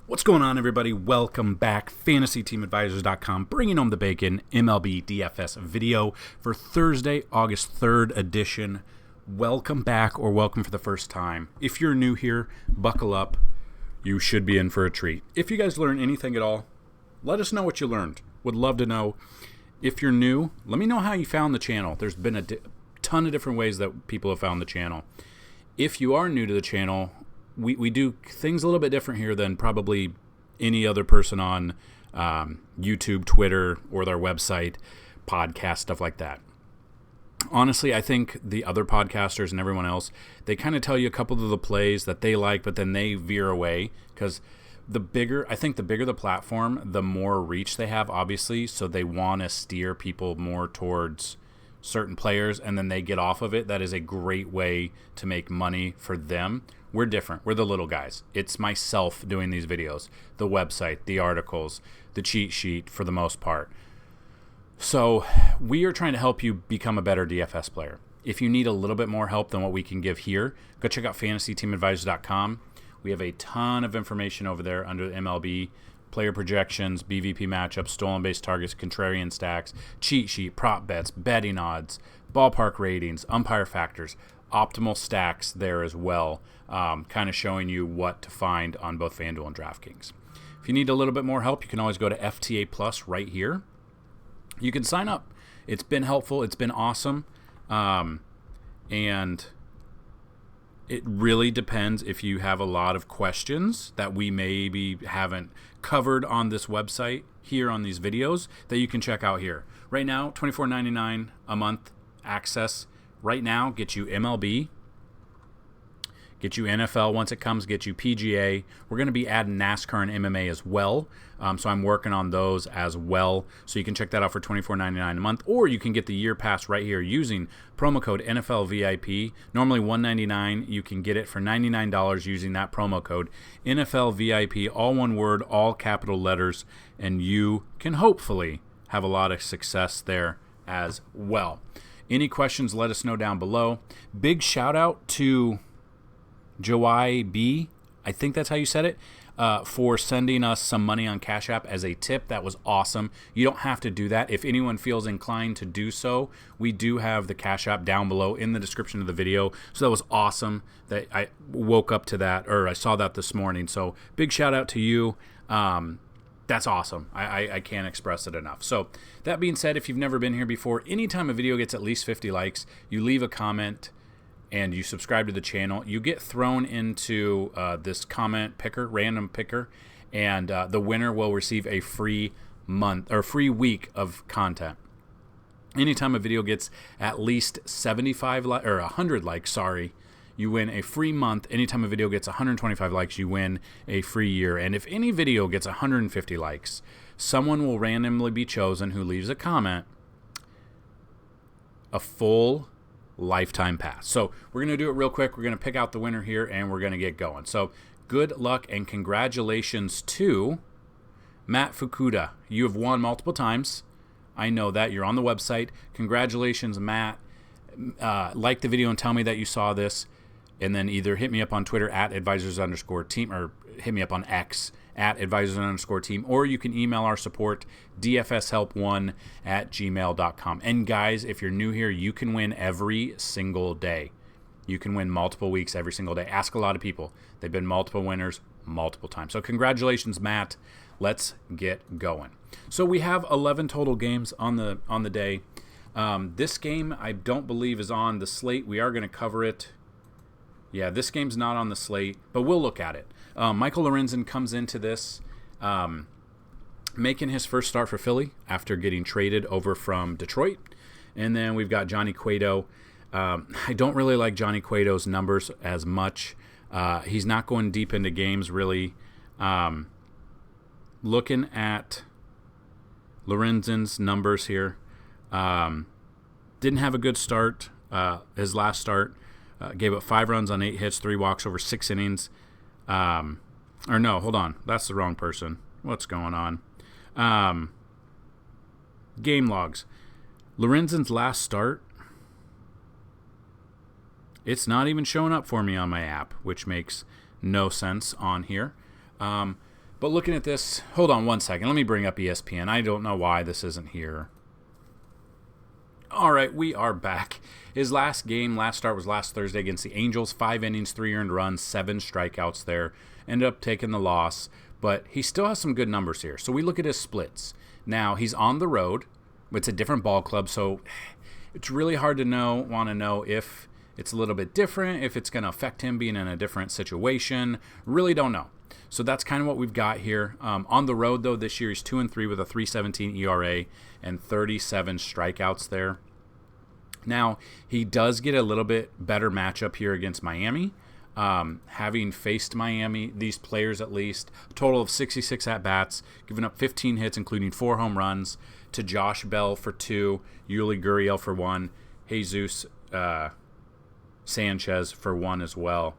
What's going on, everybody? Welcome back. FantasyTeamAdvisors.com, bringing home the bacon, MLB DFS video for Thursday, August 3rd edition. Welcome back, or welcome for the first time. If you're new here, buckle up. You should be in for a treat. If you guys learn anything at all, let us know what you learned. Would love to know. If you're new, let me know how you found the channel. There's been a ton of different ways that people have found the channel. If you are new to the channel, we do things a little bit different here than probably any other person on YouTube, Twitter, or their website, podcast, stuff like that. Honestly, I think the other podcasters and everyone else, they kind of tell you a couple of the plays that they like, but then they veer away because the bigger the platform, the more reach they have, obviously. So they want to steer people more towards certain players, and then they get off of it. That is a great way to make money for them. We're different. We're the little guys. It's myself doing these videos, the website, the articles, the cheat sheet for the most part. So we are trying to help you become a better DFS player. If you need a little bit more help than what we can give here, go check out FantasyTeamAdvisors.com. We have a ton of information over there under the MLB, player projections, BVP matchups, stolen base targets, contrarian stacks, cheat sheet, prop bets, betting odds, ballpark ratings, umpire factors, optimal stacks there as well, kind of showing you what to find on both Fanduel and DraftKings. If you need a little bit more help, you can always go to FTA Plus right here. You can sign up. It's been helpful. It's been awesome. And it really depends if you have a lot of questions that we maybe haven't covered on this website here on these videos that you can check out here. Right now, $24.99 a month access. Right now, get you MLB, get you NFL once it comes, get you PGA. We're going to be adding NASCAR and MMA as well. So I'm working on those as well. So you can check that out for $24.99 a month, or you can get the year pass right here using promo code NFL VIP. Normally $199. You can get it for $99 using that promo code NFL VIP, all one word, all capital letters, and you can hopefully have a lot of success there as well. Any questions, let us know down below. Big shout out to Joai B, I think that's how you said it, for sending us some money on CashApp as a tip. That was awesome. You don't have to do that. If anyone feels inclined to do so, we do have the CashApp down below in the description of the video. So that was awesome that I woke up to that, or I saw that this morning. So big shout out to you. That's awesome. I can't express it enough. So that being said, if you've never been here before, anytime a video gets at least 50 likes, you leave a comment and you subscribe to the channel, you get thrown into this comment picker, random picker, and the winner will receive a free month or free week of content. Anytime a video gets at least 75 or 100 likes, you win a free month. Anytime a video gets 125 likes, you win a free year. And if any video gets 150 likes, someone will randomly be chosen who leaves a comment, a full lifetime pass. So we're going to do it real quick. We're going to pick out the winner here, and we're going to get going. So good luck and congratulations to Matt Fukuda. You have won multiple times. I know that. You're on the website. Congratulations, Matt. Like the video and tell me that you saw this. And then either hit me up on Twitter at @advisors_team, or hit me up on X at @advisors_team, or you can email our support, dfshelp1@gmail.com. And guys, if you're new here, you can win every single day. You can win multiple weeks every single day. Ask a lot of people. They've been multiple winners multiple times. So congratulations, Matt. Let's get going. So we have 11 total games on the day. This game I don't believe is on the slate. We are going to cover it. Yeah, this game's not on the slate, but we'll look at it. Michael Lorenzen comes into this making his first start for Philly after getting traded over from Detroit. And then we've got Johnny Cueto. I don't really like Johnny Cueto's numbers as much. He's not going deep into games, really. Looking at Lorenzen's numbers here, didn't have a good start. His last start. Gave up 5 runs on 8 hits, 3 walks over 6 innings. Or no, hold on. That's the wrong person. What's going on? Game logs. Lorenzen's last start, it's not even showing up for me on my app, which makes no sense on here. But But looking at this, hold on one second. Let me bring up ESPN. I don't know why this isn't here. All right, we are back. His last start was last Thursday against the Angels. 5 innings, 3 earned runs, 7 strikeouts there. Ended up taking the loss, but he still has some good numbers here. So we look at his splits. Now, he's on the road. It's a different ball club, so it's really hard to want to know if it's a little bit different, if it's going to affect him being in a different situation. Really don't know. So that's kind of what we've got here. On the road, though, this year he's 2-3 with a 3.17 ERA and 37 strikeouts there. Now, he does get a little bit better matchup here against Miami. Having faced Miami, these players at least, a total of 66 at-bats, giving up 15 hits, including 4 home runs, to Josh Bell for 2, Yuli Gurriel for 1, Jesus Sanchez for 1 as well.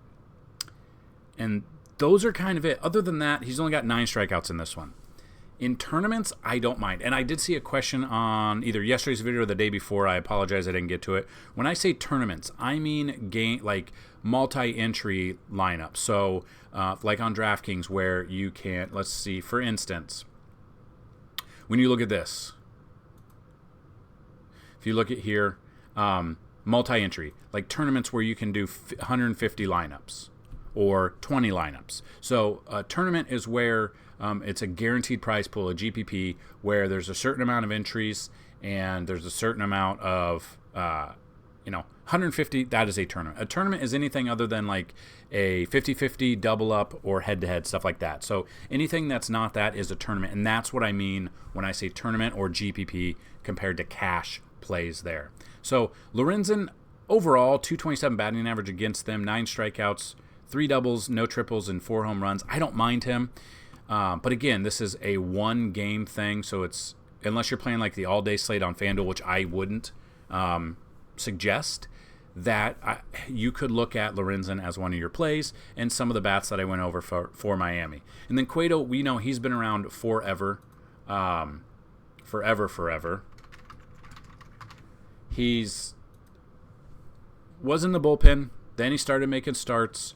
And those are kind of it. Other than that, he's only got 9 strikeouts in this one. In tournaments, I don't mind. And I did see a question on either yesterday's video or the day before. I apologize I didn't get to it. When I say tournaments, I mean like multi-entry lineups. So like on DraftKings where you can, let's see, for instance, when you look at this, if you look at here, multi-entry, like tournaments where you can do 150 lineups or 20 lineups. So a tournament is where it's a guaranteed prize pool, a GPP, where there's a certain amount of entries and there's a certain amount of, 150, that is a tournament. A tournament is anything other than like a 50-50, double up, or head-to-head, stuff like that. So anything that's not that is a tournament, and that's what I mean when I say tournament or GPP compared to cash plays there. So Lorenzen, overall, 227 batting average against them, 9 strikeouts, 3 doubles, no triples, and 4 home runs. I don't mind him. But again, this is a one-game thing, so it's unless you're playing like the all-day slate on Fanduel, which I wouldn't suggest, that you could look at Lorenzen as one of your plays and some of the bats that I went over for Miami. And then Cueto, we know he's been around forever. Forever. He's was in the bullpen, then he started making starts.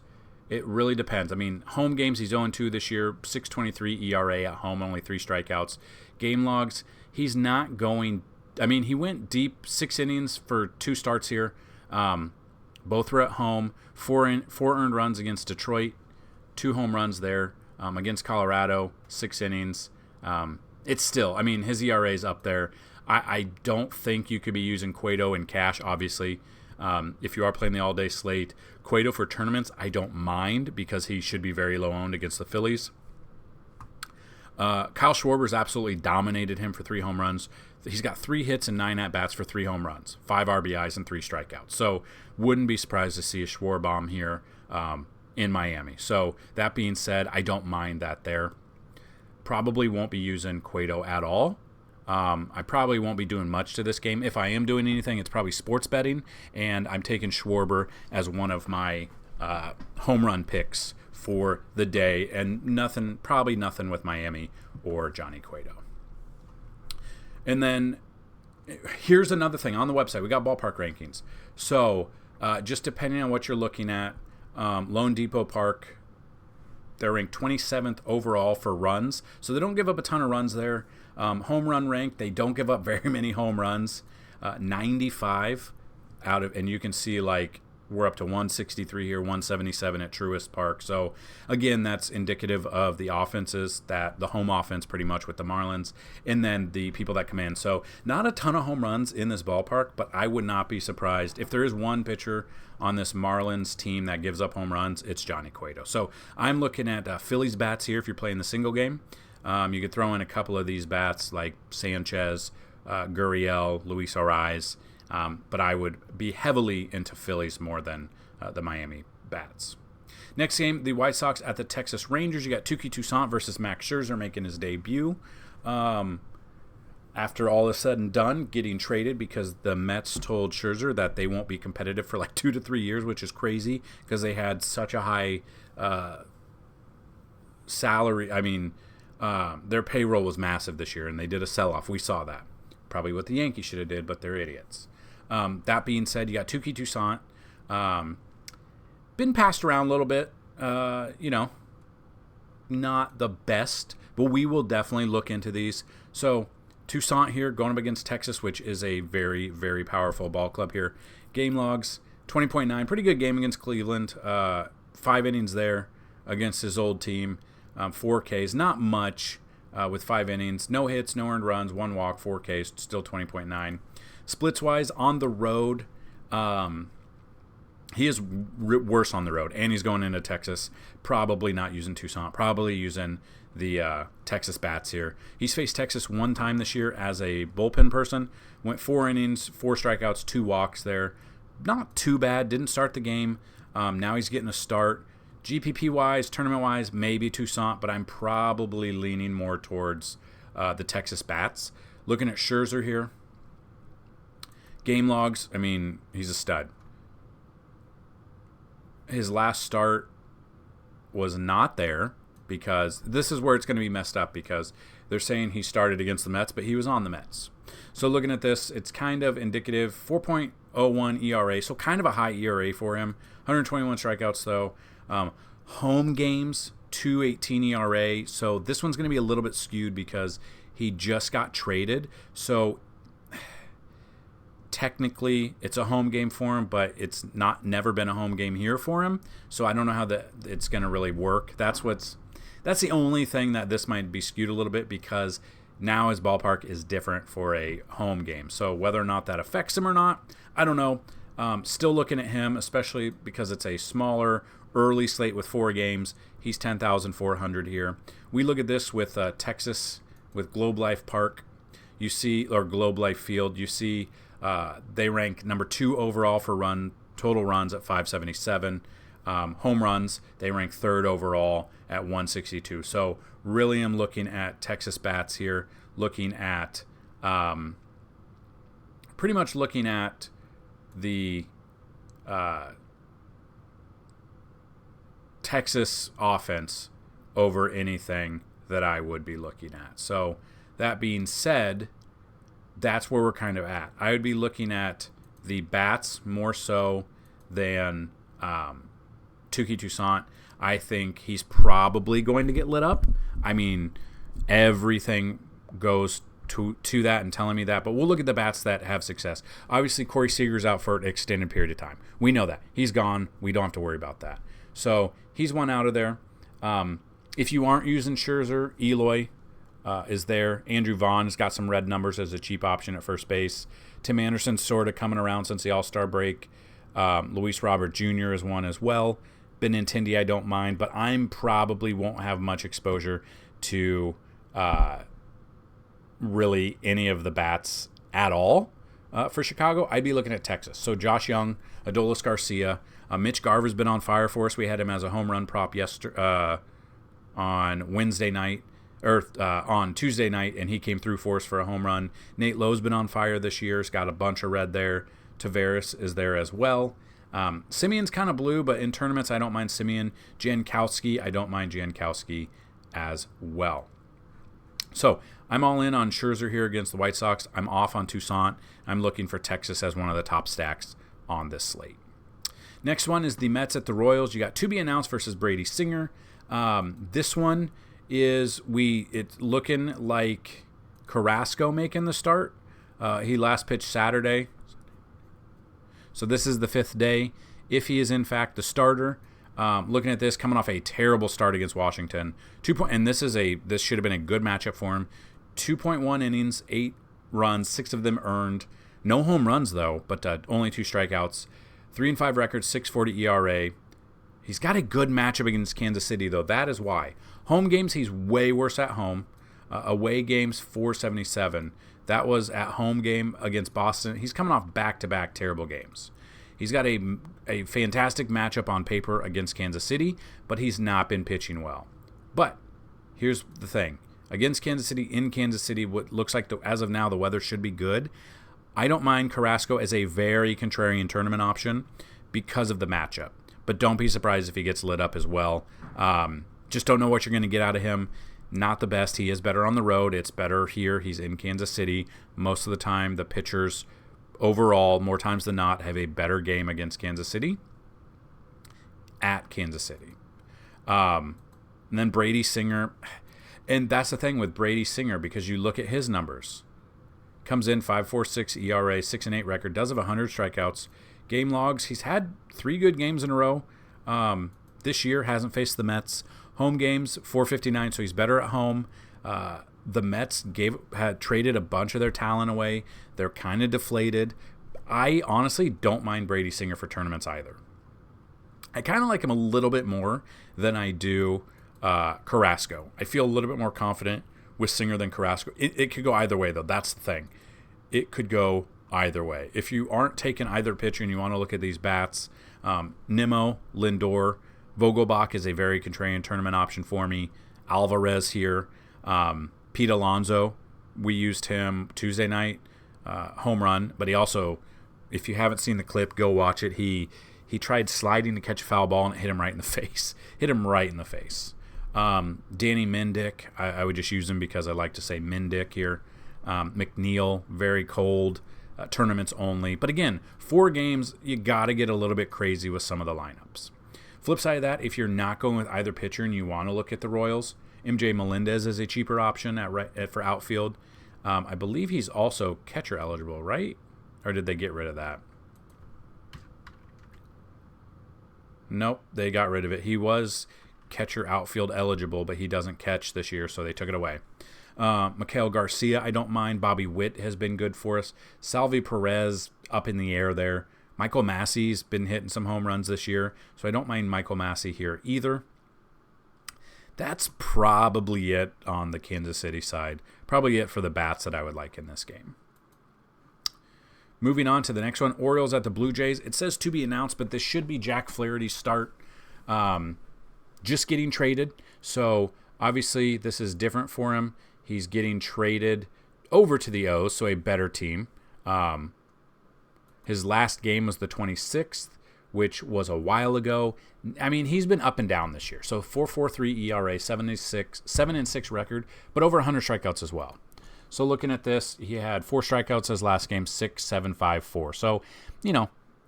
It really depends. I mean, home games, he's 0-2 this year, 6.23 ERA at home, only 3 strikeouts. Game logs, he's not going. I mean, he went deep, 6 innings for 2 starts here. Both were at home. 4 earned runs against Detroit, 2 home runs there. Against Colorado, 6 innings. It's still, I mean, his ERA is up there. I don't think you could be using Cueto in cash, obviously. If you are playing the all-day slate, Cueto for tournaments, I don't mind because he should be very low owned against the Phillies. Kyle Schwarber's absolutely dominated him for 3 home runs. He's got 3 hits and 9 at-bats for 3 home runs, 5 RBIs and 3 strikeouts. So wouldn't be surprised to see a Schwarbomb here in Miami. So that being said, I don't mind that there. Probably won't be using Cueto at all. I probably won't be doing much to this game. If I am doing anything, it's probably sports betting, and I'm taking Schwarber as one of my home run picks for the day, and probably nothing with Miami or Johnny Cueto. And then here's another thing. On the website, we got ballpark rankings. So just depending on what you're looking at, Lone Depot Park, they're ranked 27th overall for runs. So they don't give up a ton of runs there. Home run rank, they don't give up very many home runs. 95 out of, and you can see like we're up to 163 here, 177 at Truist Park. So again, that's indicative of the offenses, that the home offense pretty much with the Marlins, and then the people that come in. So not a ton of home runs in this ballpark, but I would not be surprised if there is one pitcher on this Marlins team that gives up home runs, it's Johnny Cueto. So I'm looking at Phillies bats here if you're playing the single game. You could throw in a couple of these bats like Sanchez, Gurriel, Luis Ariz, but I would be heavily into Phillies more than the Miami bats. Next game, the White Sox at the Texas Rangers. You got Touki Toussaint versus Max Scherzer making his debut. After all is said and done, getting traded because the Mets told Scherzer that they won't be competitive for like 2 to 3 years, which is crazy because they had such a high salary. I mean, their payroll was massive this year, and they did a sell-off. We saw that. Probably what the Yankees should have did, but they're idiots. That being said, you got Touki Toussaint. Been passed around a little bit. not the best, but we will definitely look into these. So Toussaint here going up against Texas, which is a very, very powerful ball club here. Game logs, 20.9, pretty good game against Cleveland. 5 innings there against his old team. 4 Ks, not much with 5 innings. No hits, no earned runs, 1 walk, 4 Ks, still 20.9. Splits-wise, on the road, he is worse on the road, and he's going into Texas. Probably not using Toussaint, probably using the Texas bats here. He's faced Texas 1 time this year as a bullpen person. Went 4 innings, 4 strikeouts, 2 walks there. Not too bad. Didn't start the game. Now he's getting a start. GPP-wise, tournament-wise, maybe Toussaint, but I'm probably leaning more towards the Texas bats. Looking at Scherzer here. Game logs, I mean, he's a stud. His last start was not there because this is where it's going to be messed up because they're saying he started against the Mets, but he was on the Mets. So looking at this, it's kind of indicative. 4.01 ERA, so kind of a high ERA for him. 121 strikeouts, though. Home games, 2.18 ERA. So this one's going to be a little bit skewed because he just got traded. So technically it's a home game for him, but it's never been a home game here for him. So I don't know how it's going to really work. That's the only thing that this might be skewed a little bit because now his ballpark is different for a home game. So whether or not that affects him or not, I don't know. Still looking at him, especially because it's a smaller early slate with 4 games. He's 10,400 here. We look at this with Texas, with Globe Life Park. You see, or Globe Life Field. You see they rank number 2 overall for total runs at 577. Home runs, they rank 3rd overall at 162. So really I'm looking at Texas bats here, looking at pretty much looking at the Texas offense over anything that I would be looking at. So that being said, that's where we're kind of at. I would be looking at the bats more so than Touki Toussaint. I think he's probably going to get lit up. I mean, everything goes to that and telling me that. But we'll look at the bats that have success. Obviously, Corey Seager's out for an extended period of time. We know that. He's gone. We don't have to worry about that. So he's one out of there. If you aren't using Scherzer, Eloy is there. Andrew Vaughn has got some red numbers as a cheap option at first base. Tim Anderson's sort of coming around since the All-Star break. Luis Robert Jr. is one as well. Benintendi I don't mind, but I'm probably won't have much exposure to really any of the bats at all for Chicago. I'd be looking at Texas. So Josh Young, Adolis Garcia, Mitch Garver's been on fire for us. We had him as a home run prop on Wednesday night, or on Tuesday night, and he came through for us for a home run. Nate Lowe's been on fire this year. He's got a bunch of red there. Tavares is there as well. Simeon's kind of blue, but in tournaments, I don't mind Simeon. Jankowski, I don't mind Jankowski as well. So I'm all in on Scherzer here against the White Sox. I'm off on Toussaint. I'm looking for Texas as one of the top stacks on this slate. Next one is the Mets at the Royals. You got to be announced versus Brady Singer. This one is it's looking like Carrasco making the start. He last pitched Saturday. So this is the 5th day. If he is in fact the starter, looking at this, coming off a terrible start against Washington, and this should have been a good matchup for him. 2.1 innings, 8 runs, 6 of them earned. No home runs though, but only 2 strikeouts. 3-5 record, 6.40 ERA. He's got a good matchup against Kansas City though. That is why. Home games, he's way worse at home. Away games, 4.77. That was at home game against Boston. He's coming off back-to-back terrible games. He's got a fantastic matchup on paper against Kansas City, but he's not been pitching well. But here's the thing. Against Kansas City, in Kansas City, what looks like as of now the weather should be good. I don't mind Carrasco as a very contrarian tournament option because of the matchup. But don't be surprised if he gets lit up as well. Just don't know what you're going to get out of him. Not the best. He is better on the road. It's better here. He's in Kansas City. Most of the time, the pitchers overall, more times than not, have a better game against Kansas City at Kansas City. And then Brady Singer. And that's the thing with Brady Singer, because you look at his numbers. Comes in 5.46 ERA, 6-8 record, does have 100 strikeouts. Game logs, he's had 3 good games in a row. This year, hasn't faced the Mets. Home games, 459, so he's better at home. The Mets had traded a bunch of their talent away. They're kind of deflated. I honestly don't mind Brady Singer for tournaments either. I kind of like him a little bit more than I do Carrasco. I feel a little bit more confident with Singer than Carrasco. It could go either way, though. That's the thing. It could go either way. If you aren't taking either pitcher and you want to look at these bats, Nimmo, Lindor, Vogelbach is a very contrarian tournament option for me. Alvarez here. Pete Alonso, we used him Tuesday night, home run. But he also, if you haven't seen the clip, go watch it. He tried sliding to catch a foul ball and it hit him right in the face. Danny Mendick, I would just use him because I like to say Mendick here. McNeil, very cold, tournaments only. But again, 4 games, you got to get a little bit crazy with some of the lineups. Flip side of that, if you're not going with either pitcher and you want to look at the Royals, MJ Melendez is a cheaper option for outfield. I believe he's also catcher eligible, right? Or did they get rid of that? Nope, they got rid of it. He was catcher outfield eligible, but he doesn't catch this year, so they took it away. Mikael Garcia, I don't mind. Bobby Witt has been good for us. Salvi Perez, up in the air there. Michael Massey's been hitting some home runs this year, so I don't mind Michael Massey here either. That's probably it on the Kansas City side. Probably it for the bats that I would like in this game. Moving on to the next one, Orioles at the Blue Jays. It says to be announced, but this should be Jack Flaherty's start. Just getting traded, so obviously this is different for him. He's getting traded over to the O's, so a better team. His last game was the 26th, which was a while ago. I mean, he's been up and down this year. So 4.43 ERA, 7-6 record, but over 100 strikeouts as well. So looking at this, he had 4 strikeouts his last game, 6.754. So,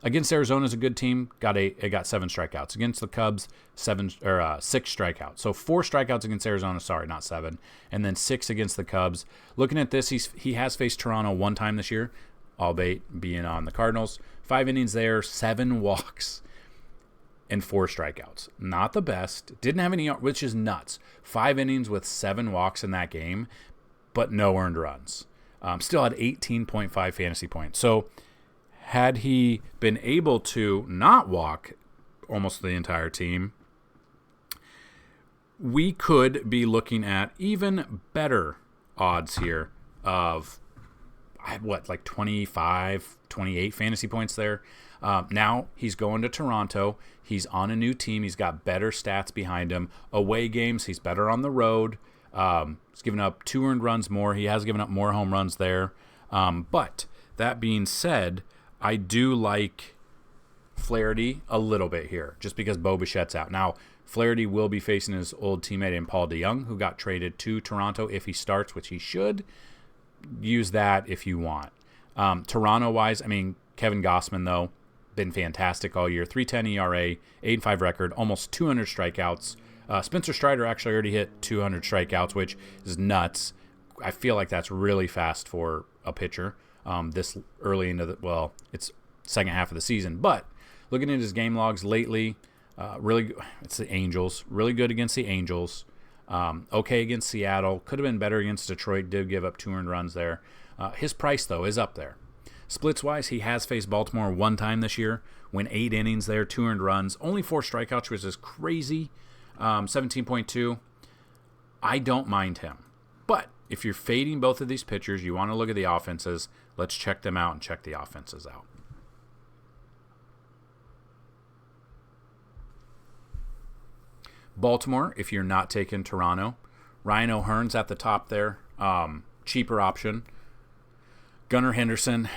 against Arizona is a good team. It got 7 strikeouts. Against the Cubs, 6 strikeouts. So 4 strikeouts against Arizona. Sorry, not 7. And then 6 against the Cubs. Looking at this, he has faced Toronto 1 time this year, albeit being on the Cardinals. 5 innings there, 7 walks, and 4 strikeouts. Not the best. Didn't have any, which is nuts. 5 innings with 7 walks in that game, but no earned runs. Still had 18.5 fantasy points. So had he been able to not walk almost the entire team, we could be looking at even better odds here of, 25, 28 fantasy points there. Now he's going to Toronto. He's on a new team. He's got better stats behind him. Away games, he's better on the road. He's given up 2 earned runs more. He has given up more home runs there. But that being said, I do like Flaherty a little bit here, just because Bo Bichette's out. Now, Flaherty will be facing his old teammate in Paul DeJong, who got traded to Toronto if he starts, which he should. Use that if you want. Toronto-wise, Kevin Gausman, though, been fantastic all year. 3.10 ERA, 8.5 record, almost 200 strikeouts. Spencer Strider actually already hit 200 strikeouts, which is nuts. I feel like that's really fast for a pitcher this early into it's second half of the season. But looking at his game logs lately, it's the Angels. Really good against the Angels. Okay against Seattle. Could have been better against Detroit. Did give up 2 earned runs there. His price, though, is up there. Splits-wise, he has faced Baltimore 1 time this year. Went 8 innings there, 2 earned runs. Only 4 strikeouts, which is crazy. 17.2. I don't mind him. But if you're fading both of these pitchers, you want to look at the offenses. Let's check them out and check the offenses out. Baltimore, if you're not taking Toronto. Ryan O'Hearn's at the top there. Cheaper option. Gunnar Henderson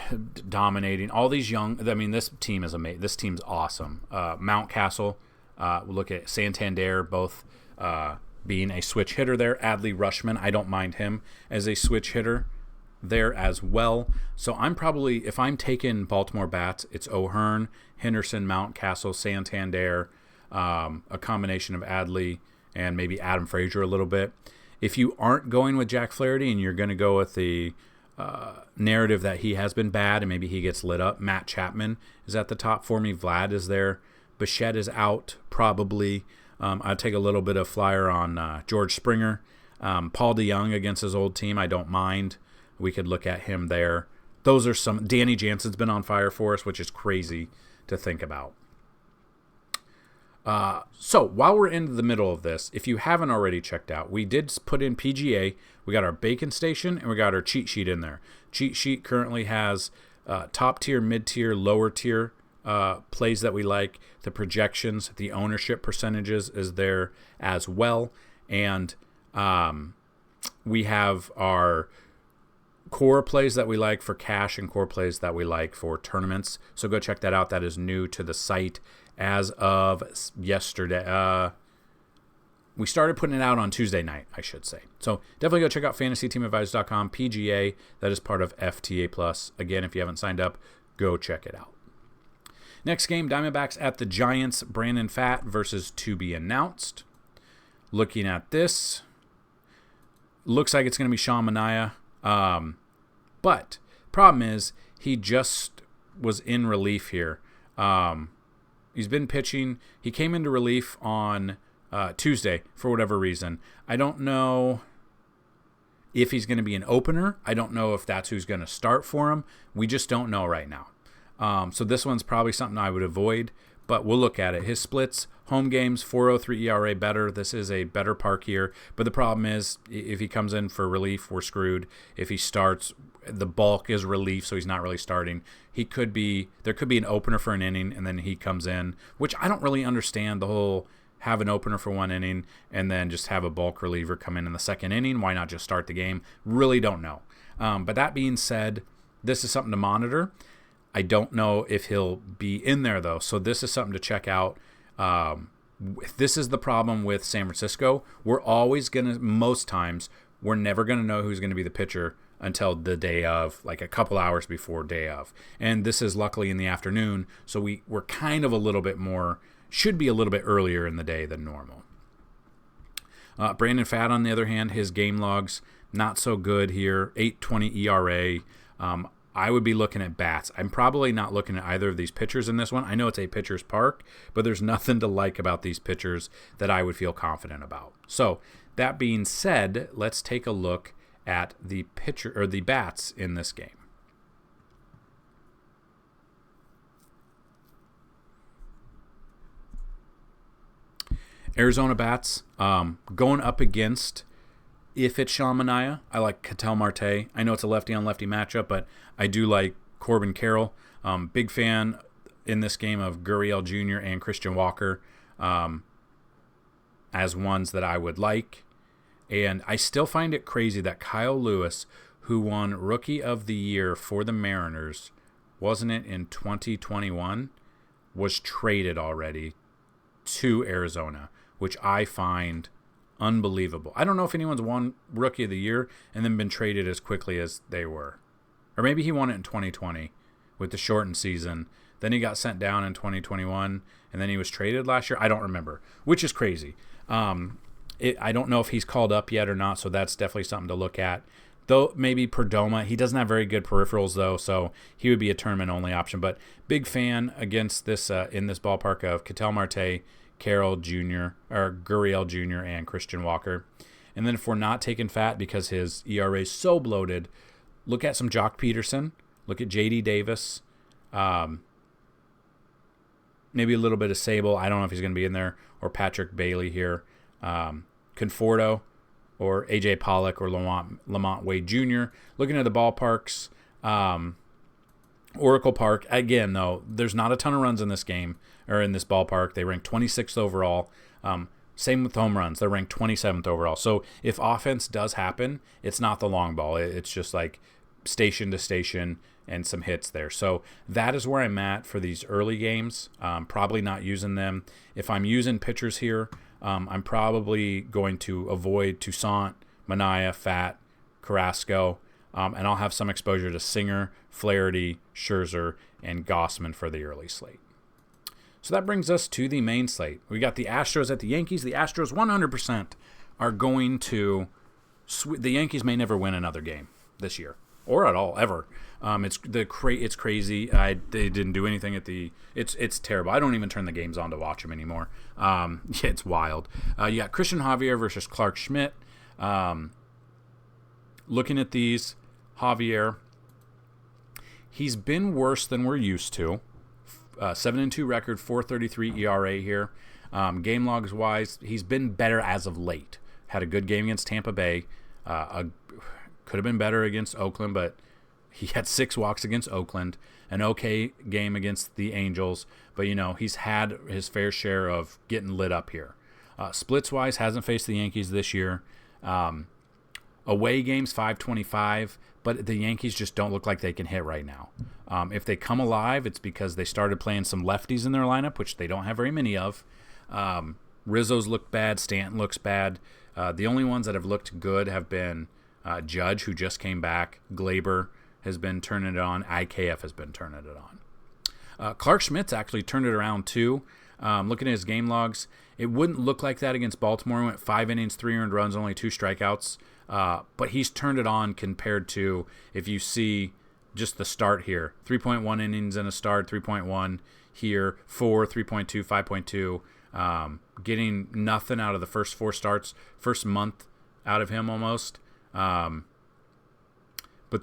dominating. All these young, this team is amazing. This team's awesome. Mountcastle, we'll look at Santander, both being a switch hitter there. Adley Rutschman, I don't mind him as a switch hitter there as well. So I'm probably, if I'm taking Baltimore bats, it's O'Hearn, Henderson, Mountcastle, Santander, a combination of Adley and maybe Adam Frazier a little bit. If you aren't going with Jack Flaherty and you're going to go with the narrative that he has been bad and maybe he gets lit up, Matt Chapman is at the top for me. Vlad is there. Bichette is out probably. I'll take a little bit of flyer on George Springer. Paul DeJong against his old team, I don't mind. We could look at him there. Those are some. Danny Jansen's been on fire for us, which is crazy to think about. So while we're in the middle of this, if you haven't already checked out, we did put in PGA. We got our Bacon Station and we got our cheat sheet in there. Cheat sheet currently has top tier, mid tier, lower tier plays that we like. The projections, the ownership percentages is there as well, and we have our core plays that we like for cash and core plays that we like for tournaments. So go check that out. That is new to the site as of yesterday. We started putting it out on Tuesday night, I should say. So definitely go check out FantasyTeamAdvisors.com. PGA, that is part of FTA+. Again, if you haven't signed up, go check it out. Next game, Diamondbacks at the Giants. Brandon Pfaadt versus to be announced. Looking at this, looks like it's going to be Sean Manaea. But problem is he just was in relief here. He's been pitching. He came into relief on Tuesday for whatever reason. I don't know if he's going to be an opener. I don't know if that's who's going to start for him. We just don't know right now. So this one's probably something I would avoid, but we'll look at it. His splits, home games, 4.03 ERA better. This is a better park here. But the problem is if he comes in for relief, we're screwed. If he starts, the bulk is relief, so he's not really starting. There could be an opener for an inning, and then he comes in, which I don't really understand the whole have an opener for one inning and then just have a bulk reliever come in the second inning. Why not just start the game? Really don't know. But that being said, this is something to monitor. I don't know if he'll be in there, though, so this is something to check out. This is the problem with San Francisco. We're always going to, most times, we're never going to know who's going to be the pitcher until the day of, like a couple hours before day of. And this is luckily in the afternoon, so we're kind of a little bit more, should be a little bit earlier in the day than normal. Brandon Pfaadt, on the other hand, his game logs, not so good here. 8.20 ERA. I would be looking at bats. I'm probably not looking at either of these pitchers in this one. I know it's a pitcher's park, but there's nothing to like about these pitchers that I would feel confident about. So that being said, let's take a look at the pitcher or the bats in this game. Arizona bats going up against, if it's Sean Manaea, I like Ketel Marte. I know it's a lefty-on-lefty matchup, but I do like Corbin Carroll. Big fan in this game of Gurriel Jr. and Christian Walker as ones that I would like. And I still find it crazy that Kyle Lewis, who won Rookie of the Year for the Mariners, wasn't it in 2021, was traded already to Arizona, which I find unbelievable. I don't know if anyone's won Rookie of the Year and then been traded as quickly as they were. Or maybe he won it in 2020 with the shortened season. Then he got sent down in 2021, and then he was traded last year. I don't remember, which is crazy. I don't know if he's called up yet or not, so that's definitely something to look at. Though maybe Perdomo, he doesn't have very good peripherals, though, so he would be a tournament-only option. But big fan against this in this ballpark of Ketel Marte, Carroll Jr., or Gurriel Jr., and Christian Walker. And then if we're not taking Pfaadt because his ERA is so bloated, look at some Jock Peterson. Look at J.D. Davis. Maybe a little bit of Sable. I don't know if he's going to be in there. Or Patrick Bailey here. Conforto or A.J. Pollock or Lamont Wade Jr. Looking at the ballparks. Oracle Park. Again, though, there's not a ton of runs in this game or in this ballpark. They rank 26th overall. Same with home runs. They're ranked 27th overall. So if offense does happen, it's not the long ball. It's just like station to station and some hits there. So that is where I'm at for these early games. Probably not using them. If I'm using pitchers here, I'm probably going to avoid Toussaint, Manaea, Pfaadt, Carrasco, and I'll have some exposure to Singer, Flaherty, Scherzer, and Gossman for the early slate. So that brings us to the main slate. We got the Astros at the Yankees. The Astros 100% are going to the Yankees may never win another game this year or at all ever. It's crazy. They didn't do anything at the. It's terrible. I don't even turn the games on to watch them anymore. Yeah, it's wild. You got Christian Javier versus Clark Schmidt. Looking at these, Javier, he's been worse than we're used to. 7-2 record, 4.33 ERA here. Game logs wise, he's been better as of late. Had a good game against Tampa Bay. Could have been better against Oakland, but he had 6 walks against Oakland. An okay game against the Angels, but he's had his fair share of getting lit up here. Splits wise, hasn't faced the Yankees this year. Away games 5.25, but the Yankees just don't look like they can hit right now. If they come alive, it's because they started playing some lefties in their lineup, which they don't have very many of. Rizzo's look bad. Stanton looks bad. The only ones that have looked good have been Judge, who just came back. Glaber has been turning it on. IKF has been turning it on. Clark Schmidt's actually turned it around too. Looking at his game logs, it wouldn't look like that against Baltimore. He went 5 innings, 3 earned runs, only 2 strikeouts. But he's turned it on compared to, if you see just the start here, 3.1 innings in a start, 3.1 here, 4, 3.2, 5.2. Getting nothing out of the first 4 starts, first month out of him almost. But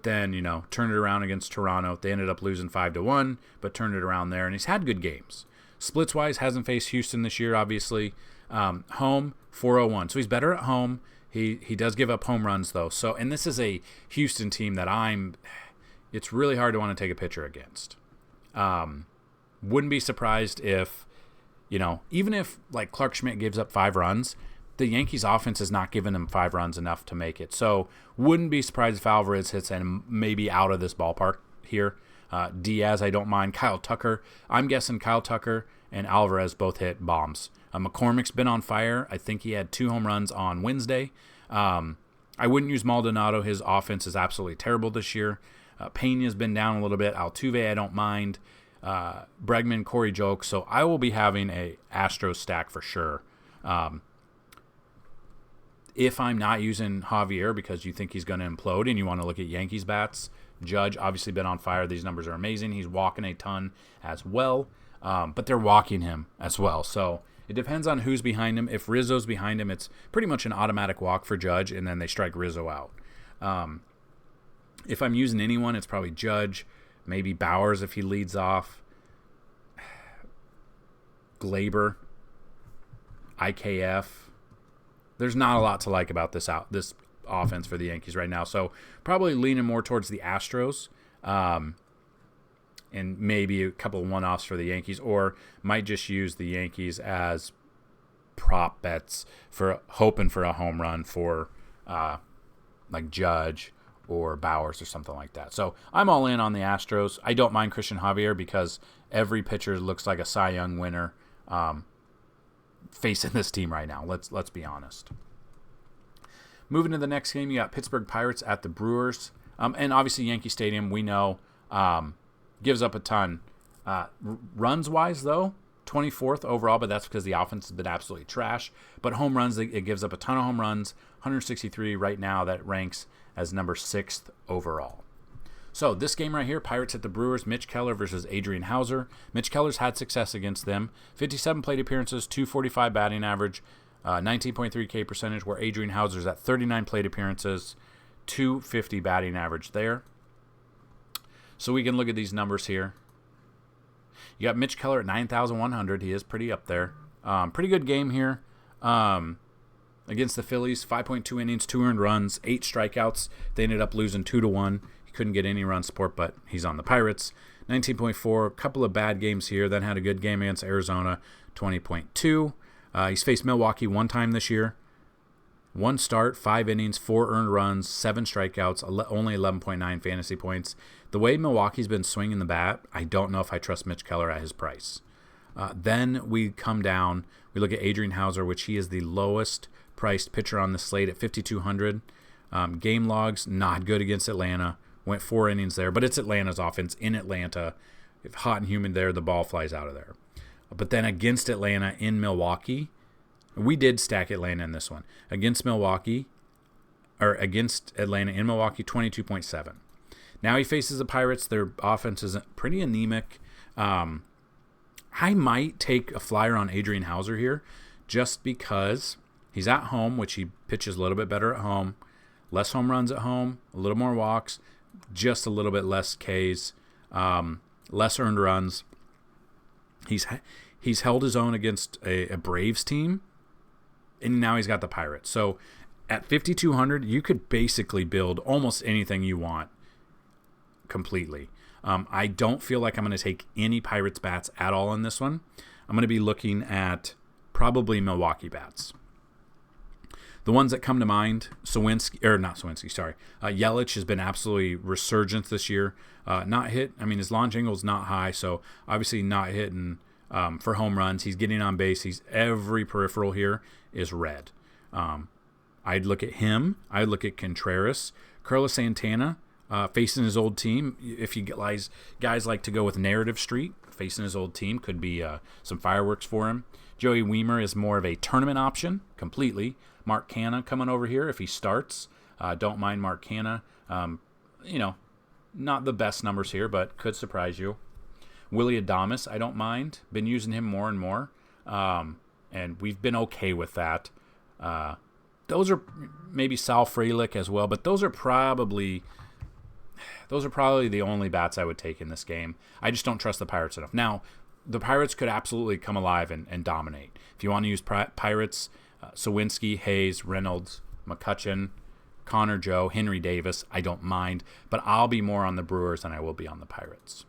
then, turned it around against Toronto. They ended up losing 5-1, but turned it around there, and he's had good games. Splits-wise, hasn't faced Houston this year, obviously. Home, 401. So he's better at home. He does give up home runs, though. So, and this is a Houston team that it's really hard to want to take a pitcher against. Wouldn't be surprised if, even if, like, Clark Schmidt gives up 5 runs, the Yankees' offense is not giving him 5 runs enough to make it. So, wouldn't be surprised if Alvarez hits and maybe out of this ballpark here. Diaz, I don't mind. Kyle Tucker, I'm guessing Kyle Tucker and Alvarez both hit bombs. McCormick's been on fire. I think he had 2 home runs on Wednesday. I wouldn't use Maldonado. His offense is absolutely terrible this year. Pena's been down a little bit. Altuve, I don't mind. Bregman, Corey Joke. So I will be having a Astros stack for sure. If I'm not using Javier because you think he's going to implode and you want to look at Yankees bats, Judge obviously been on fire. These numbers are amazing. He's walking a ton as well, but they're walking him as well. So it depends on who's behind him. If Rizzo's behind him, it's pretty much an automatic walk for Judge, and then they strike Rizzo out. If I'm using anyone, it's probably Judge, maybe Bowers if he leads off, Glaber, IKF. There's not a lot to like about this offense for the Yankees right now. So probably leaning more towards the Astros and maybe a couple of one-offs for the Yankees, or might just use the Yankees as prop bets for hoping for a home run for like Judge or Bowers or something like that. So I'm all in on the Astros. I don't mind Christian Javier because every pitcher looks like a Cy Young winner facing this team right now. Let's be honest. Moving to the next game, you got Pittsburgh Pirates at the Brewers. And obviously Yankee Stadium, we know, gives up a ton. Runs-wise, though, 24th overall, but that's because the offense has been absolutely trash. But home runs, it gives up a ton of home runs, 163 right now. That ranks as number 6th overall. So this game right here, Pirates at the Brewers, Mitch Keller versus Adrian Hauser. Mitch Keller's had success against them. 57 plate appearances, 245 batting average, 19.3 K percentage, where Adrian Hauser's at 39 plate appearances, 250 batting average there. So we can look at these numbers here. You got Mitch Keller at 9,100. He is pretty up there. Pretty good game here. Against the Phillies, 5.2 innings, 2 earned runs, 8 strikeouts. They ended up losing 2-1. He couldn't get any run support, but he's on the Pirates. 19.4, a couple of bad games here. Then had a good game against Arizona, 20.2. He's faced Milwaukee 1 time this year. 1 start, 5 innings, 4 earned runs, 7 strikeouts, only 11.9 fantasy points. The way Milwaukee's been swinging the bat, I don't know if I trust Mitch Keller at his price. Then we come down, we look at Adrian Hauser, which he is the lowest priced pitcher on the slate at 5,200. Game logs, not good against Atlanta. Went 4 innings there, but it's Atlanta's offense in Atlanta. If hot and humid there, the ball flies out of there. But then against Atlanta in Milwaukee, we did stack Atlanta in this one. Against Atlanta in Milwaukee, 22.7. Now he faces the Pirates. Their offense is pretty anemic. I might take a flyer on Adrian Hauser here just because he's at home, which he pitches a little bit better at home. Less home runs at home, a little more walks, just a little bit less Ks, less earned runs. He's held his own against a Braves team, and now he's got the Pirates. So at 5,200, you could basically build almost anything you want completely. I don't feel like I'm going to take any Pirates bats at all in this one. I'm going to be looking at probably Milwaukee bats. The ones that come to mind, Yelich has been absolutely resurgent this year. Not hit, his launch angle is not high, so obviously not hitting for home runs. He's getting on base. Every peripheral here is red. I'd look at him. I'd look at Contreras. Carlos Santana, facing his old team. If you guys like to go with Narrative Street, facing his old team could be some fireworks for him. Joey Weimer is more of a tournament option completely. Mark Canha coming over here if he starts. Don't mind Mark Canha. Not the best numbers here, but could surprise you. Willy Adames, I don't mind. Been using him more and more, and we've been okay with that. Those are maybe Sal Frelick as well, but those are probably the only bats I would take in this game. I just don't trust the Pirates enough. Now, the Pirates could absolutely come alive and dominate. If you want to use Pirates, Sawinski, Hayes, Reynolds, McCutchen, Connor Joe, Henry Davis, I don't mind, but I'll be more on the Brewers than I will be on the Pirates.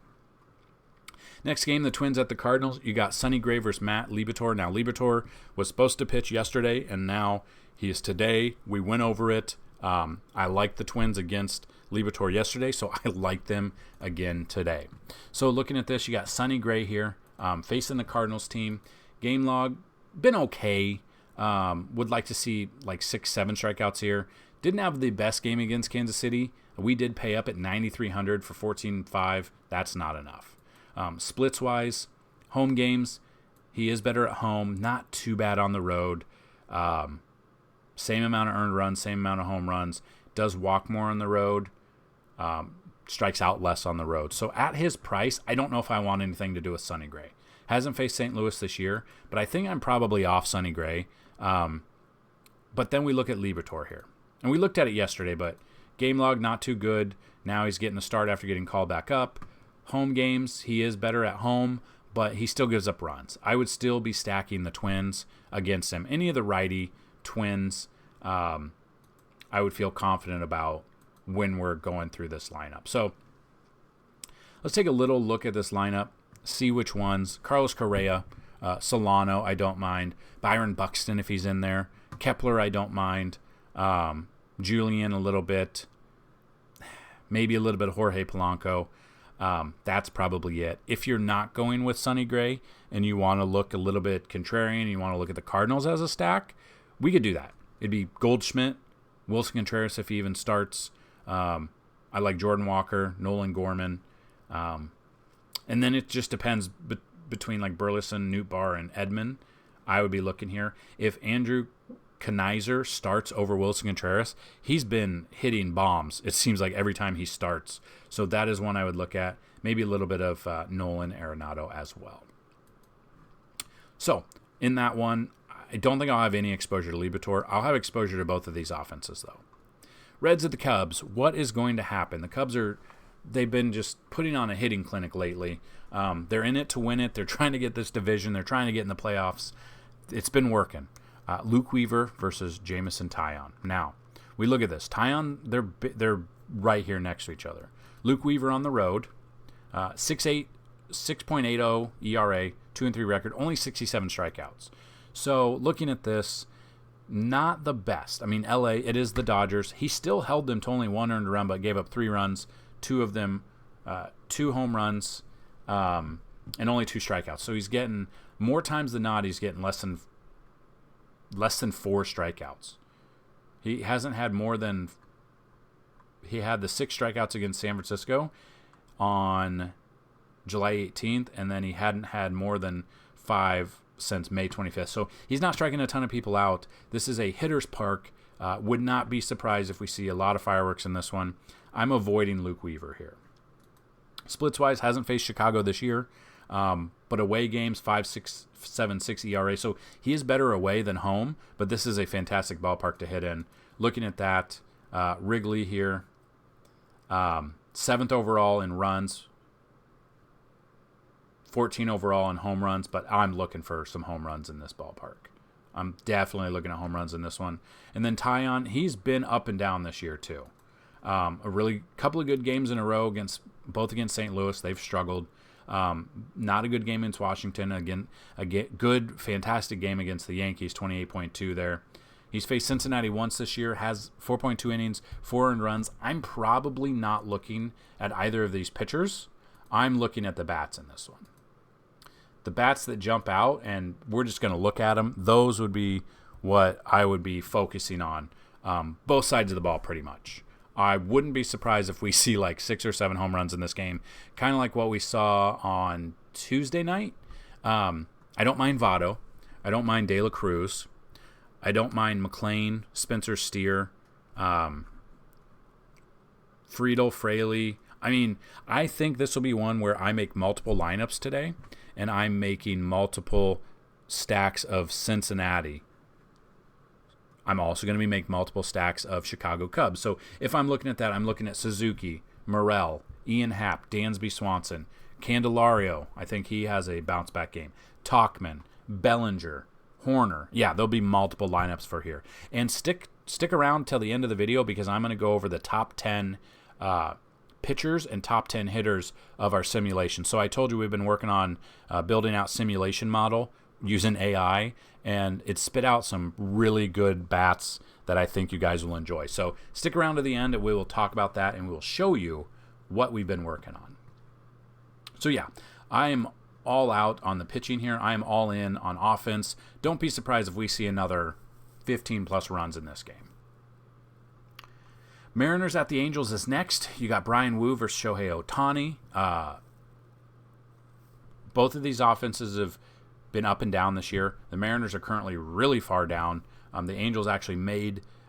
Next game, the Twins at the Cardinals. You got Sonny Gray versus Matt Liberatore. Now, Liberatore was supposed to pitch yesterday, and now he is today. We went over it. I liked the Twins against Liberatore yesterday, so I like them again today. So looking at this, you got Sonny Gray here facing the Cardinals team. Game log, been okay. Would like to see like 6-7 strikeouts here. Didn't have the best game against Kansas City. We did pay up at 9,300 for 14.5. That's not enough. Splits-wise, home games, he is better at home. Not too bad on the road. Same amount of earned runs, same amount of home runs. Does walk more on the road. Strikes out less on the road. So at his price, I don't know if I want anything to do with Sonny Gray. Hasn't faced St. Louis this year, but I think I'm probably off Sonny Gray. But then we look at Liberatore here. And we looked at it yesterday, but game log not too good. Now he's getting a start after getting called back up. Home games, he is better at home, but he still gives up runs. I would still be stacking the Twins against him. Any of the righty Twins, I would feel confident about when we're going through this lineup. So let's take a little look at this lineup, see which ones. Carlos Correa, Solano, I don't mind. Byron Buxton if he's in there. Kepler, I don't mind. Julian a little bit. Maybe a little bit of Jorge Polanco. That's probably it. If you're not going with Sonny Gray and you want to look a little bit contrarian, you want to look at the Cardinals as a stack, we could do that. It'd be Goldschmidt, Wilson Contreras if he even starts. I like Jordan Walker, Nolan Gorman. And then it just depends between like Burleson, Nootbaar, and Edman. I would be looking here. If Andrew Knizer starts over Wilson Contreras, he's been hitting bombs, it seems like, every time he starts. So that is one I would look at. Maybe a little bit of Nolan Arenado as well. So in that one, I don't think I'll have any exposure to Liberatore. I'll have exposure to both of these offenses, though. Reds at the Cubs. What is going to happen? The Cubs they've been just putting on a hitting clinic lately. They're in it to win it. They're trying to get this division. They're trying to get in the playoffs. It's been working. Luke Weaver versus Jameson Taillon. Now, we look at this. Taillon, they're right here next to each other. Luke Weaver on the road, 6.80 ERA, 2-3 record, only 67 strikeouts. So looking at this, not the best. I mean, LA, it is the Dodgers. He still held them to only one earned run, but gave up 3 runs, 2 of them, 2 home runs, and only 2 strikeouts. So he's getting more times than not. He's getting less than 4 strikeouts. He hasn't had more than. He had the 6 strikeouts against San Francisco on July 18th, and then he hadn't had more than 5 since May 25th. So he's not striking a ton of people out. This is a hitter's park. Would not be surprised if we see a lot of fireworks in this one. I'm avoiding Luke Weaver here. Splits-wise, hasn't faced Chicago this year, but away games, 5.676 ERA. So he is better away than home, but this is a fantastic ballpark to hit in. Looking at that, Wrigley here, 7th overall in runs, 14 overall in home runs, but I'm looking for some home runs in this ballpark. I'm definitely looking at home runs in this one. And then Tyon, he's been up and down this year too. A really couple of good games in a row against St. Louis. They've struggled. Not a good game against Washington. Again, a good, fantastic game against the Yankees, 28.2 there. He's faced Cincinnati once this year, has 4.2 innings, 4 earned runs. I'm probably not looking at either of these pitchers. I'm looking at the bats in this one. The bats that jump out, and we're just going to look at them, those would be what I would be focusing on. Both sides of the ball pretty much. I wouldn't be surprised if we see like 6 or 7 home runs in this game, kind of like what we saw on Tuesday night. I don't mind Votto. I don't mind De La Cruz. I don't mind McLean, Spencer Steer, Friedel, Fraley. I mean, I think this will be one where I make multiple lineups today, and I'm making multiple stacks of Cincinnati. I'm also going to be making multiple stacks of Chicago Cubs. So if I'm looking at that, I'm looking at Suzuki, Morel, Ian Happ, Dansby Swanson, Candelario. I think he has a bounce-back game. Tauchman, Bellinger, Horner. Yeah, there'll be multiple lineups for here. And stick around till the end of the video because I'm going to go over the top 10 pitchers and top 10 hitters of our simulation. So I told you we've been working on building out simulation model using AI, and it spit out some really good bats that I think you guys will enjoy. So stick around to the end, and we will talk about that, and we will show you what we've been working on. So yeah, I am all out on the pitching here. I am all in on offense. Don't be surprised if we see another 15-plus runs in this game. Mariners at the Angels is next. You got Brian Wu versus Shohei Ohtani. Both of these offenses have been up and down this year. The Mariners are currently really far down. The Angels actually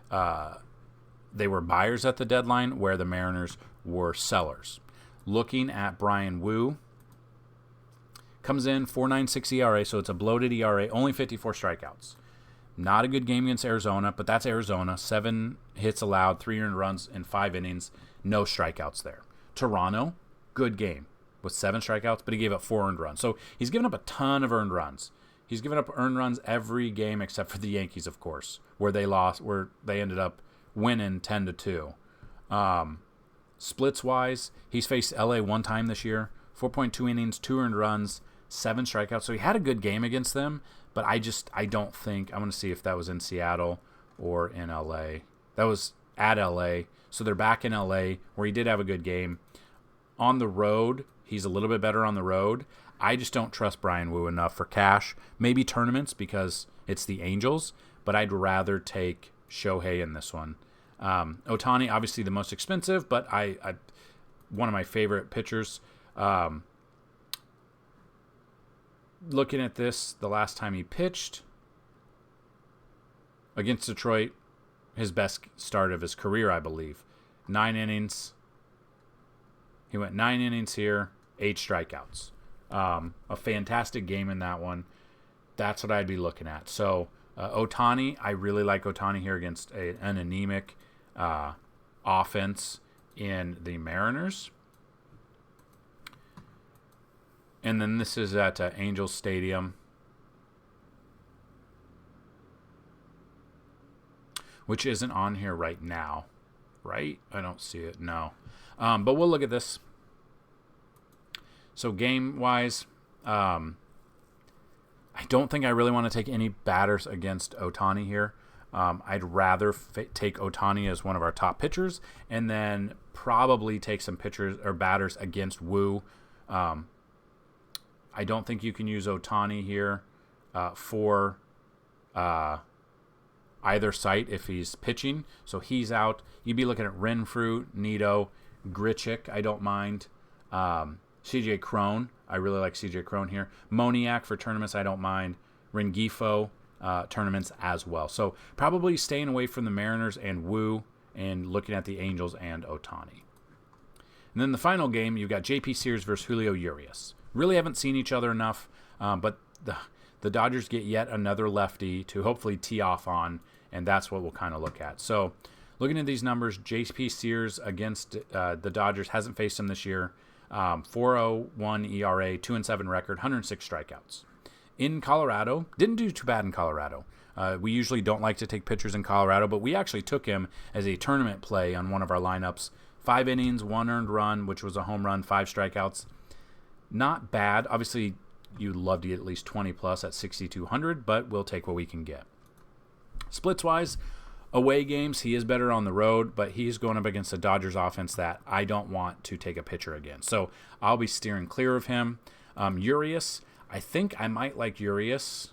they were buyers at the deadline where the Mariners were sellers. Looking at Brian Wu, comes in 4.96 ERA, so it's a bloated ERA, only 54 strikeouts. Not a good game against Arizona, but that's Arizona. 7 hits allowed, 3 earned runs in 5 innings, no strikeouts there. Toronto, good game with 7 strikeouts, but he gave up 4 earned runs. So he's given up a ton of earned runs. He's given up earned runs every game except for the Yankees, of course, where they ended up winning 10-2. Splits-wise, he's faced LA one time this year, 4.2 innings, 2 earned runs, 7 strikeouts. So he had a good game against them, but I don't think, I'm going to see if that was in Seattle or in LA. That was at LA. So they're back in LA where he did have a good game. On the road, he's a little bit better on the road. I just don't trust Brian Wu enough for cash. Maybe tournaments because it's the Angels, but I'd rather take Shohei in this one. Ohtani, obviously the most expensive, but I one of my favorite pitchers. Looking at this, the last time he pitched against Detroit, his best start of his career, I believe. 9 innings. He went 9 innings here, 8 strikeouts. A fantastic game in that one. That's what I'd be looking at. So Ohtani, I really like Ohtani here against an anemic offense in the Mariners. And then this is at Angels Stadium, which isn't on here right now, right? I don't see it, no. But we'll look at this. So game-wise, I don't think I really want to take any batters against Ohtani here. I'd rather take Ohtani as one of our top pitchers and then probably take some pitchers or batters against Wu. I don't think you can use Ohtani here for either site if he's pitching. So he's out. You'd be looking at Renfroe, Nito, Grichuk. I don't mind. CJ Crone, I really like CJ Crone here. Moniak for tournaments, I don't mind. Rengifo, tournaments as well. So probably staying away from the Mariners and Wu and looking at the Angels and Ohtani. And then the final game, you've got J.P. Sears versus Julio Urias. Really haven't seen each other enough, but the Dodgers get yet another lefty to hopefully tee off on, and that's what we'll kind of look at. So looking at these numbers, J.P. Sears against the Dodgers hasn't faced him this year. 4.01 ERA, 2-7 record, 106 strikeouts. In Colorado, didn't do too bad in Colorado. We usually don't like to take pitchers in Colorado, but we actually took him as a tournament play on one of our lineups. 5 innings, 1 earned run, which was a home run, 5 strikeouts. Not bad. Obviously, you'd love to get at least 20 plus at 6,200, but we'll take what we can get. Splits-wise, away games, he is better on the road, but he's going up against the Dodgers offense that I don't want to take a pitcher against. So I'll be steering clear of him. Urias, I think I might like Urias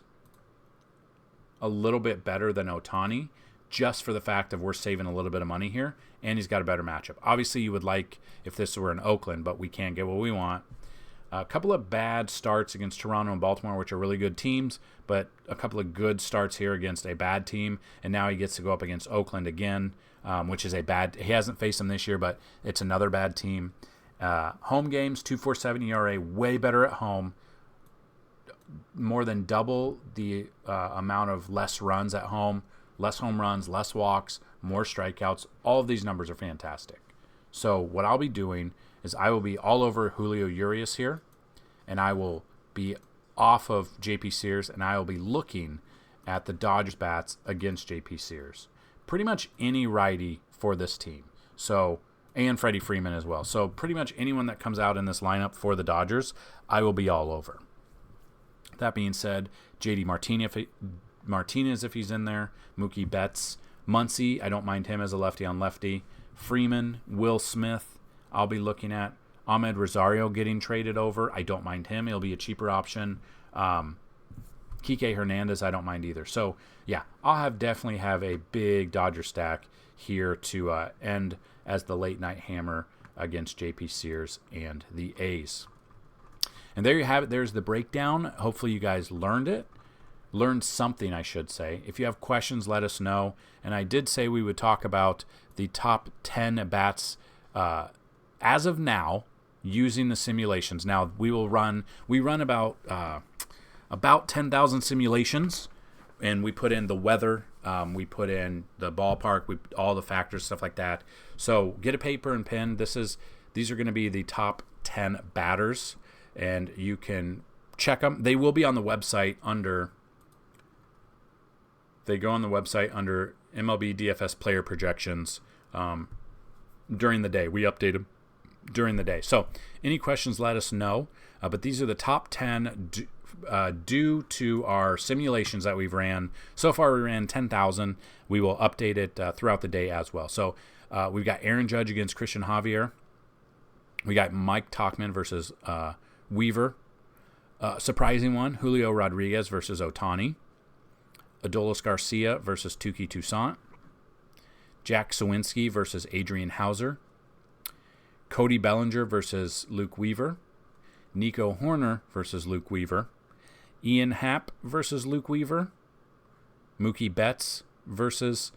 a little bit better than Ohtani, just for the fact of we're saving a little bit of money here, and he's got a better matchup. Obviously, you would like if this were in Oakland, but we can't get what we want. A couple of bad starts against Toronto and Baltimore, which are really good teams, but a couple of good starts here against a bad team, and now he gets to go up against Oakland again, which is a bad. He hasn't faced them this year, but it's another bad team. Home games, 2.47 ERA, way better at home. More than double the amount of less runs at home, less home runs, less walks, more strikeouts. All of these numbers are fantastic. So what I'll be doing is I will be all over Julio Urias here, and I will be off of J.P. Sears, and I will be looking at the Dodgers bats against J.P. Sears. Pretty much any righty for this team. So, and Freddie Freeman as well. So pretty much anyone that comes out in this lineup for the Dodgers, I will be all over. That being said, J.D. Martinez if he's in there, Mookie Betts, Muncy, I don't mind him as a lefty on lefty. Freeman, Will Smith, I'll be looking at. Ahmed Rosario getting traded over, I don't mind him. He'll be a cheaper option. Kike Hernandez, I don't mind either. So, yeah, I'll definitely have a big Dodger stack here to end as the late night hammer against J.P. Sears and the A's. And there you have it. There's the breakdown. Hopefully you guys learned something, I should say. If you have questions, let us know. And I did say we would talk about the top 10 bats as of now using the simulations. Now we run about 10,000 simulations, and we put in the weather, we put in the ballpark, all the factors, stuff like that. So get a paper and pen. These are going to be the top 10 batters, and you can check them. They will be on the website under. They go on the website under MLB DFS player projections during the day. We update them during the day. So any questions, let us know. But these are the top 10 due to our simulations that we've ran. So far we ran 10,000. We will update it throughout the day as well. So we've got Aaron Judge against Christian Javier. We got Mike Tauchman versus Weaver. Surprising one, Julio Rodriguez versus Ohtani. Adolis Garcia versus Touki Toussaint. Jack Sawinski versus Adrian Hauser. Cody Bellinger versus Luke Weaver. Nico Horner versus Luke Weaver. Ian Happ versus Luke Weaver. Mookie Betts versus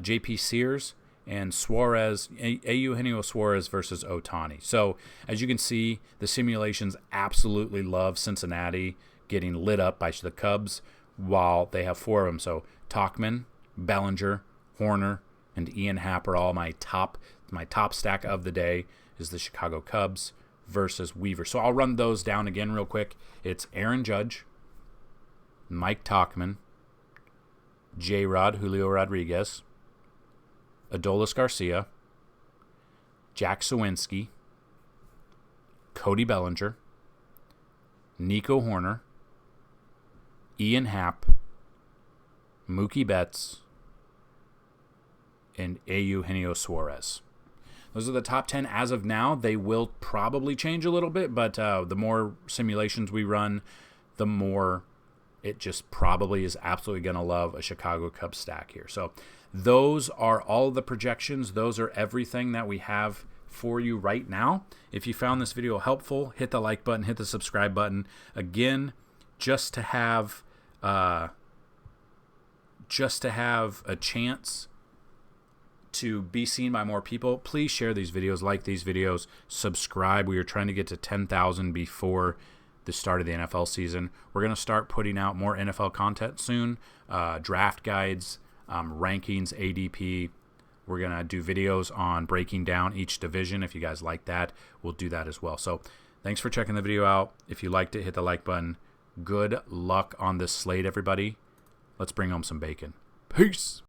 J.P. Sears. And Eugenio Suarez versus Ohtani. So, as you can see, the simulations absolutely love Cincinnati getting lit up by the Cubs, while they have 4 of them. So Tauchman, Bellinger, Horner, and Ian Happ are all my top stack of the day is the Chicago Cubs versus Weaver. So I'll run those down again real quick. It's Aaron Judge, Mike Tauchman, J-Rod, Julio Rodriguez, Adolis Garcia, Jack Sawinski, Cody Bellinger, Nico Horner, Ian Happ, Mookie Betts, and Eugenio Suarez. Those are the top 10 as of now. They will probably change a little bit, but the more simulations we run, the more it just probably is absolutely going to love a Chicago Cubs stack here. So those are all the projections. Those are everything that we have for you right now. If you found this video helpful, hit the like button, hit the subscribe button. Again, just to have a chance to be seen by more people, please share these videos, like these videos, subscribe. We are trying to get to 10,000 before the start of the NFL season. We're going to start putting out more NFL content soon, draft guides, rankings, ADP. We're going to do videos on breaking down each division. If you guys like that, we'll do that as well. So thanks for checking the video out. If you liked it, hit the like button. Good luck on this slate, everybody. Let's bring home some bacon. Peace.